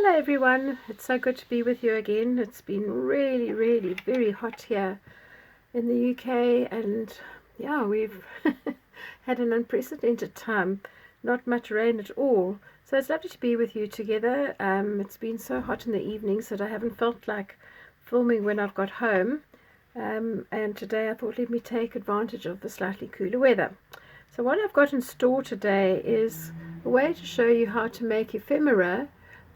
Hello everyone, it's so good to be with you again. It's been really very hot here in the UK, and yeah, we've had an unprecedented time. Not much rain at all, so it's lovely to be with you together. It's been so hot in the evenings that I haven't felt like filming when I've got home, and today I thought let me take advantage of the slightly cooler weather. So what I've got in store today is a way to show you how to make ephemera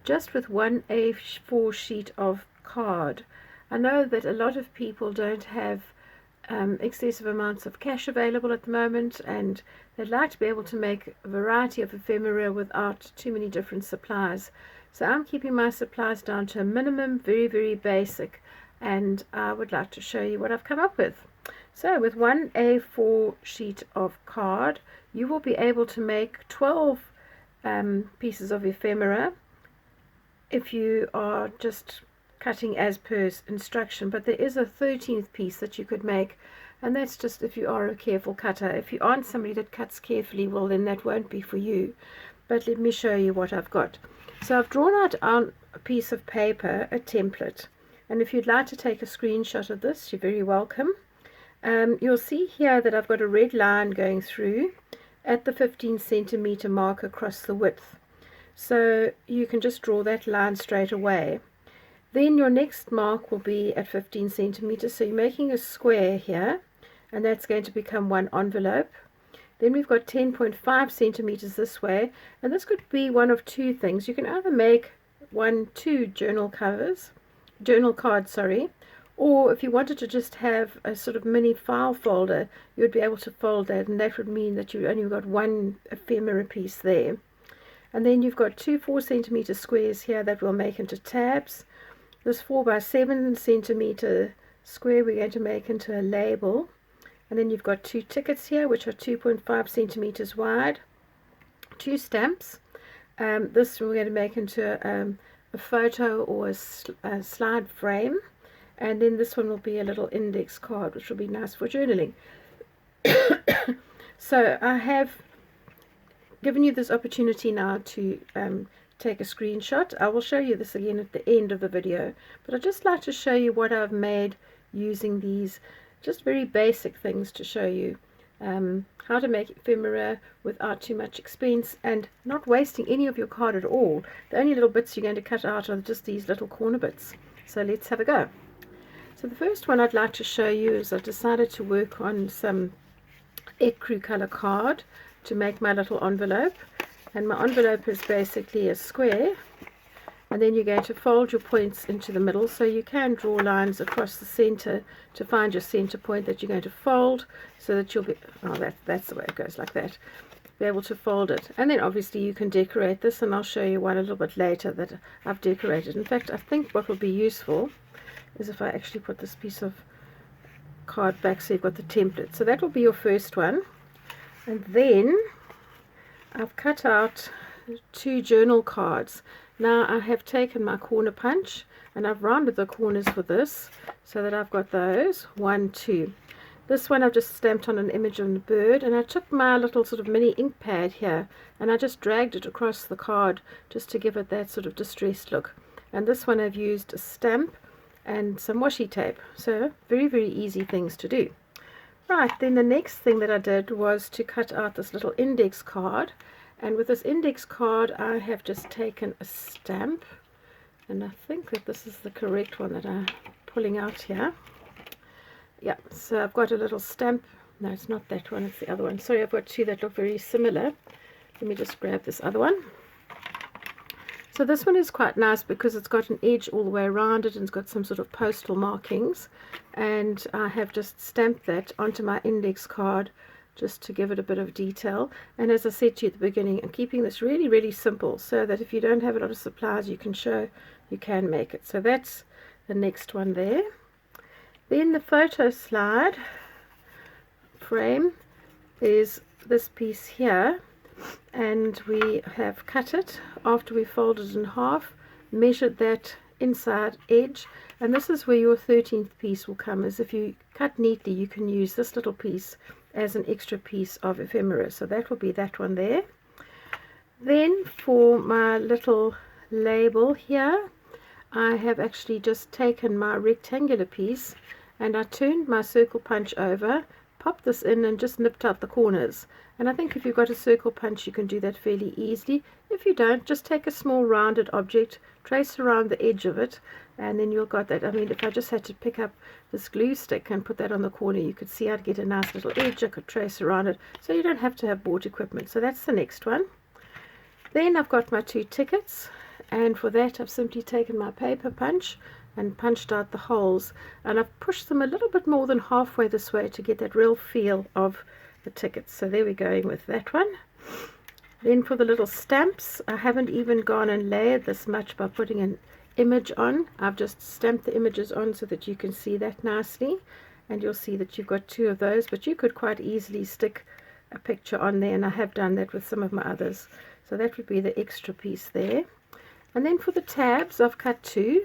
just with one A4 sheet of card. I know that a lot of people don't have excessive amounts of cash available at the moment, and they'd like to be able to make a variety of ephemera without too many different supplies. So I'm keeping my supplies down to a minimum, very basic, and I would like to show you what I've come up with. So with one A4 sheet of card, you will be able to make 12 pieces of ephemera if you are just cutting as per instruction, but there is a 13th piece that you could make, and that's just if you are a careful cutter. If you aren't somebody that cuts carefully, well then that won't be for you. But let me show you what I've got. So I've drawn out on a piece of paper a template, and if you'd like to take a screenshot of this, you're very welcome. You'll see here that I've got a red line going through at the 15 centimeter mark across the width. So you can just draw that line straight away. Then your next mark will be at 15 centimeters, so you're making a square here, and that's going to become one envelope. Then we've got 10.5 centimeters this way, and this could be one of two things. You can either make two journal cards, or if you wanted to just have a sort of mini file folder, you would be able to fold that, and that would mean that you only got one ephemera piece there. And then you've got two 4 centimeter squares here that we'll make into tabs. This 4 by 7 centimeter square we're going to make into a label. And then you've got two tickets here, which are 2.5 centimeters wide. Two stamps. This we're going to make into a photo or a slide frame. And then this one will be a little index card, which will be nice for journaling. So I have given you this opportunity now to take a screenshot. I will show you this again at the end of the video, but I'd just like to show you what I've made using these just very basic things to show you how to make ephemera without too much expense and not wasting any of your card at all. The only little bits you're going to cut out are just these little corner bits. So let's have a go. So the first one I'd like to show you is I've decided to work on some ecru color card to make my little envelope, and my envelope is basically a square, and then you're going to fold your points into the middle, so you can draw lines across the center to find your center point that you're going to fold, so that you'll be, that's the way it goes, like that, be able to fold it. And then obviously you can decorate this, and I'll show you one a little bit later that I've decorated. In fact, I think what will be useful is if I actually put this piece of card back so you've got the template. So that will be your first one. And then I've cut out two journal cards. Now I have taken my corner punch and I've rounded the corners for this so that I've got those 1, 2. This one I've just stamped on an image of a bird, and I took my little sort of mini ink pad here and I just dragged it across the card just to give it that sort of distressed look. And this one I've used a stamp and some washi tape. So very easy things to do. Right, then the next thing that I did was to cut out this little index card, and with this index card I have just taken a stamp, and I think that this is the correct one that I'm pulling out here. Yeah, so I've got a little stamp. No, it's not that one, it's the other one. Sorry, I've got two that look very similar. Let me just grab this other one. So this one is quite nice because it's got an edge all the way around it and it's got some sort of postal markings, and I have just stamped that onto my index card just to give it a bit of detail. And as I said to you at the beginning, I'm keeping this really simple so that if you don't have a lot of supplies, you can make it. So that's the next one there. Then the photo slide frame is this piece here, and we have cut it after we folded it in half, measured that inside edge, and this is where your 13th piece will come. As if you cut neatly, you can use this little piece as an extra piece of ephemera. So that will be that one there. Then for my little label here, I have actually just taken my rectangular piece and I turned my circle punch over, popped this in and just nipped out the corners. And I think if you've got a circle punch you can do that fairly easily. If you don't, just take a small rounded object, trace around the edge of it, and then you'll got that. I mean, if I just had to pick up this glue stick and put that on the corner, you could see I'd get a nice little edge. I could trace around it, so you don't have to have bought equipment. So that's the next one. Then I've got my 2 tickets, and for that I've simply taken my paper punch and punched out the holes, and I've pushed them a little bit more than halfway this way to get that real feel of the tickets. So there we're going with that one. Then for the little stamps, I haven't even gone and layered this much by putting an image on. I've just stamped the images on so that you can see that nicely, and you'll see that you've got 2 of those, but you could quite easily stick a picture on there, and I have done that with some of my others. So that would be the extra piece there. And then for the tabs, I've cut 2,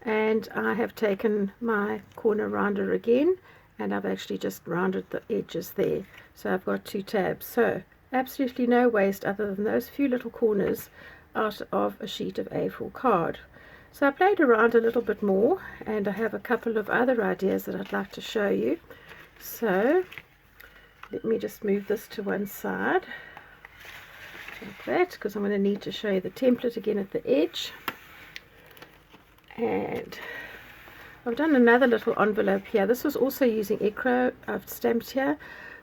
and I have taken my corner rounder again, and I've actually just rounded the edges there. So I've got 2 tabs. So absolutely no waste other than those few little corners out of a sheet of A4 card. So I played around a little bit more, and I have a couple of other ideas that I'd like to show you. So let me just move this to one side like that, because I'm going to need to show you the template again at the edge. And I've done another little envelope here. This was also using Acro. I've stamped here.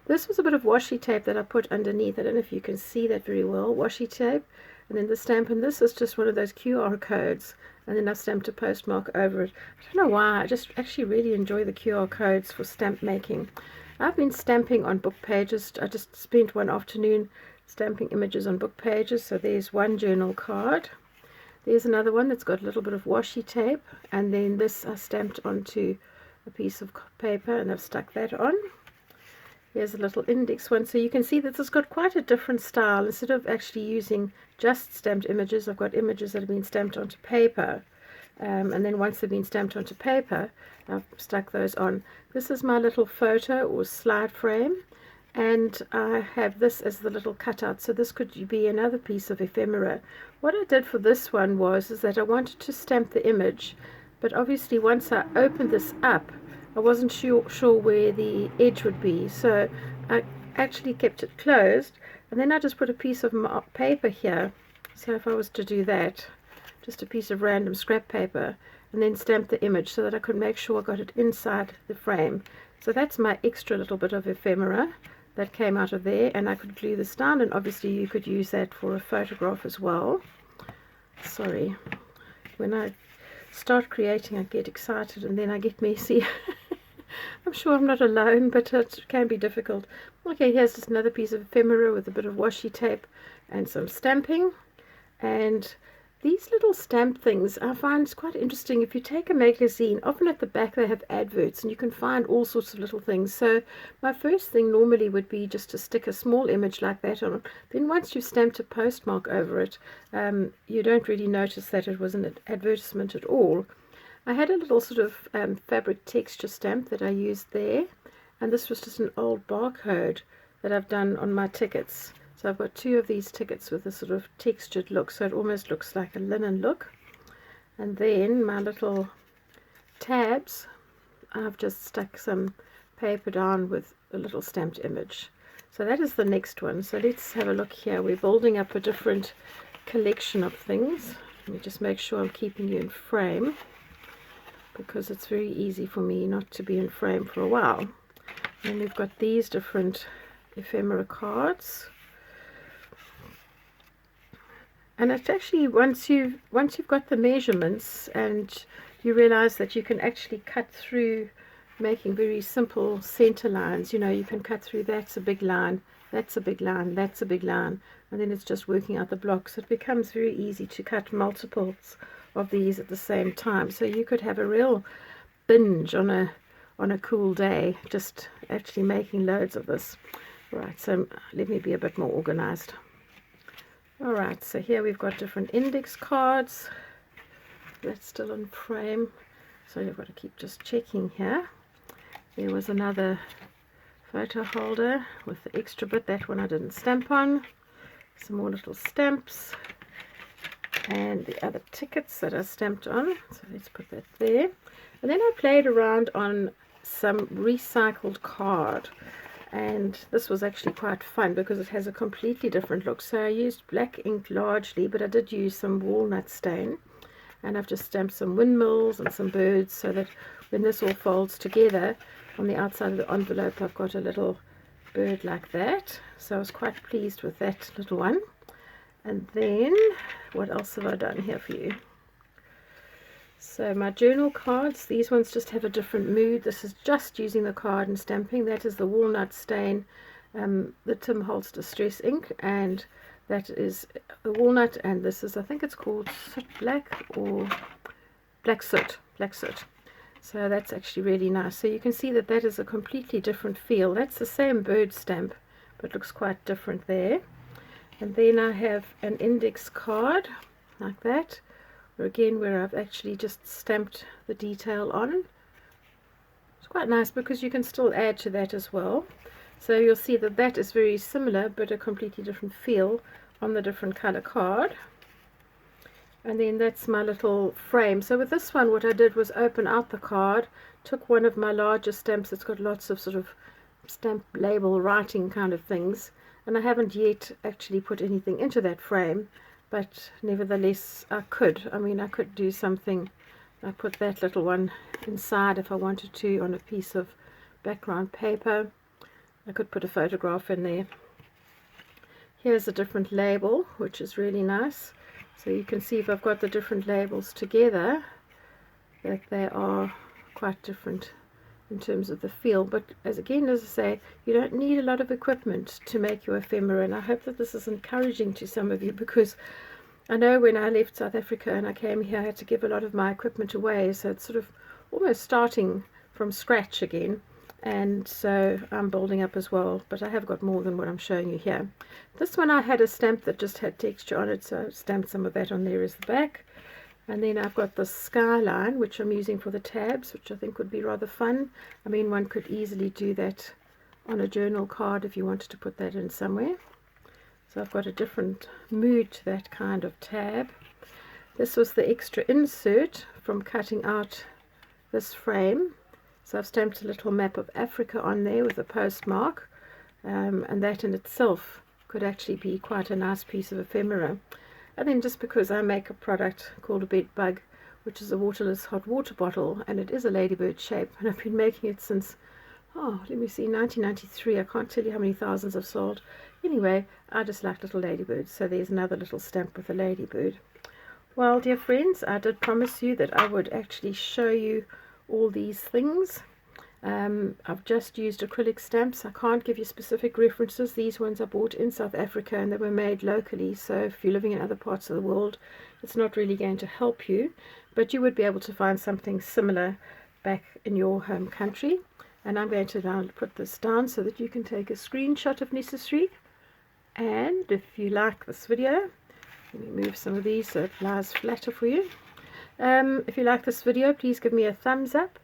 This was a bit of washi tape that I put underneath. I don't know if you can see that very well. Washi tape, and then the stamp, and this is just one of those QR codes, and then I've stamped a postmark over it. I don't know why, I just actually really enjoy the QR codes for stamp making. I've been stamping on book pages. I just spent one afternoon stamping images on book pages. So there's one journal card. There's another one that's got a little bit of washi tape, and then this I stamped onto a piece of paper and I've stuck that on. Here's a little index one, so you can see that this has got quite a different style. Instead of actually using just stamped images, I've got images that have been stamped onto paper, and then once they've been stamped onto paper, I've stuck those on. This is my little photo or slide frame, and I have this as the little cutout, so this could be another piece of ephemera. What I did for this one is that I wanted to stamp the image, but obviously once I opened this up, I wasn't sure where the edge would be, so I actually kept it closed, and then I just put a piece of paper here. So if I was to do that, just a piece of random scrap paper, and then stamp the image so that I could make sure I got it inside the frame. So that's my extra little bit of ephemera that came out of there, and I could glue this down, and obviously you could use that for a photograph as well. Sorry, when I start creating I get excited and then I get messy. I'm sure I'm not alone, but it can be difficult. Okay, here's just another piece of ephemera with a bit of washi tape and some stamping. And these little stamp things I find quite interesting. If you take a magazine, often at the back they have adverts, and you can find all sorts of little things. So my first thing normally would be just to stick a small image like that on. Then once you've stamped a postmark over it, you don't really notice that it was an advertisement at all. I had a little sort of fabric texture stamp that I used there, and this was just an old barcode that I've done on my tickets. So I've got 2 of these tickets with a sort of textured look, so it almost looks like a linen look. And then my little tabs, I've just stuck some paper down with a little stamped image. So that is the next one. So let's have a look here. We're building up a different collection of things. Let me just make sure I'm keeping you in frame, because it's very easy for me not to be in frame for a while. And we've got these different ephemera cards, and it's actually once you've got the measurements and you realize that you can actually cut through making very simple center lines. You know, you can cut through, that's a big line, that's a big line, that's a big line, and then it's just working out the blocks. It becomes very easy to cut multiples of these at the same time, so you could have a real binge on a cool day, just actually making loads of this. Right, so let me be a bit more organized. Alright, so here we've got different index cards. That's still in frame, so you've got to keep just checking here. There was another photo holder with the extra bit, that one I didn't stamp on. Some more little stamps. and the other tickets that are stamped on. So let's put that there. And then I played around on some recycled card, and this was actually quite fun because it has a completely different look. So I used black ink largely, but I did use some walnut stain, and I've just stamped some windmills and some birds, so that when this all folds together on the outside of the envelope I've got a little bird like that. So I was quite pleased with that little one. And then what else have I done here for you? So my journal cards, these ones just have a different mood. This is just using the card and stamping. That is the walnut stain, the Tim Holtz Distress ink, and that is the walnut, and this is, I think it's called soot black or black soot. So that's actually really nice. So you can see that that is a completely different feel. That's the same bird stamp, but looks quite different there. And then I have an index card like that, where I've actually just stamped the detail on. It's quite nice because you can still add to that as well. So you'll see that that is very similar but a completely different feel on the different color card. And then that's my little frame. So with this one, what I did was open out the card, took one of my larger stamps that's got lots of sort of stamp label writing kind of things, and I haven't yet actually put anything into that frame, but nevertheless I could. I mean, I could do something. I put that little one inside if I wanted to on a piece of background paper. I could put a photograph in there. Here's a different label, which is really nice. So you can see if I've got the different labels together that they are quite different in terms of the feel. But as I say, you don't need a lot of equipment to make your ephemera, and I hope that this is encouraging to some of you, because I know when I left South Africa and I came here, I had to give a lot of my equipment away, so it's sort of almost starting from scratch again, and so I'm building up as well, but I have got more than what I'm showing you here. This one I had a stamp that just had texture on it, so I stamped some of that on there as the back. And then I've got the skyline, which I'm using for the tabs, which I think would be rather fun. I mean, one could easily do that on a journal card if you wanted to put that in somewhere. So I've got a different mood to that kind of tab. This was the extra insert from cutting out this frame. So I've stamped a little map of Africa on there with a postmark, and that in itself could actually be quite a nice piece of ephemera. And then just because I make a product called a bed bug, which is a waterless hot water bottle, and it is a ladybird shape, and I've been making it since, let me see, 1993. I can't tell you how many thousands I've sold. Anyway, I just like little ladybirds, so there's another little stamp with a ladybird. Well, dear friends, I did promise you that I would actually show you all these things. I've just used acrylic stamps. I can't give you specific references. These ones I bought in South Africa and they were made locally, so if you're living in other parts of the world, it's not really going to help you, but you would be able to find something similar back in your home country. And I'm going to now put this down so that you can take a screenshot if necessary. And if you like this video, let me move some of these so it lies flatter for you. If you like this video, please give me a thumbs up.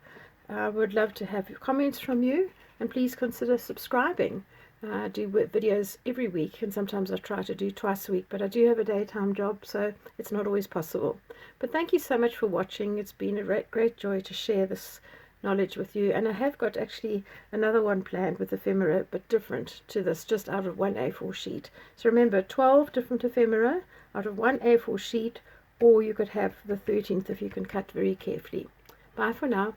I would love to have comments from you, and please consider subscribing. I do videos every week, and sometimes I try to do twice a week, but I do have a daytime job, so it's not always possible. But thank you so much for watching. It's been a great joy to share this knowledge with you, and I have got actually another one planned with ephemera, but different to this, just out of one A4 sheet. So remember, 12 different ephemera out of one A4 sheet, or you could have the 13th if you can cut very carefully. Bye for now.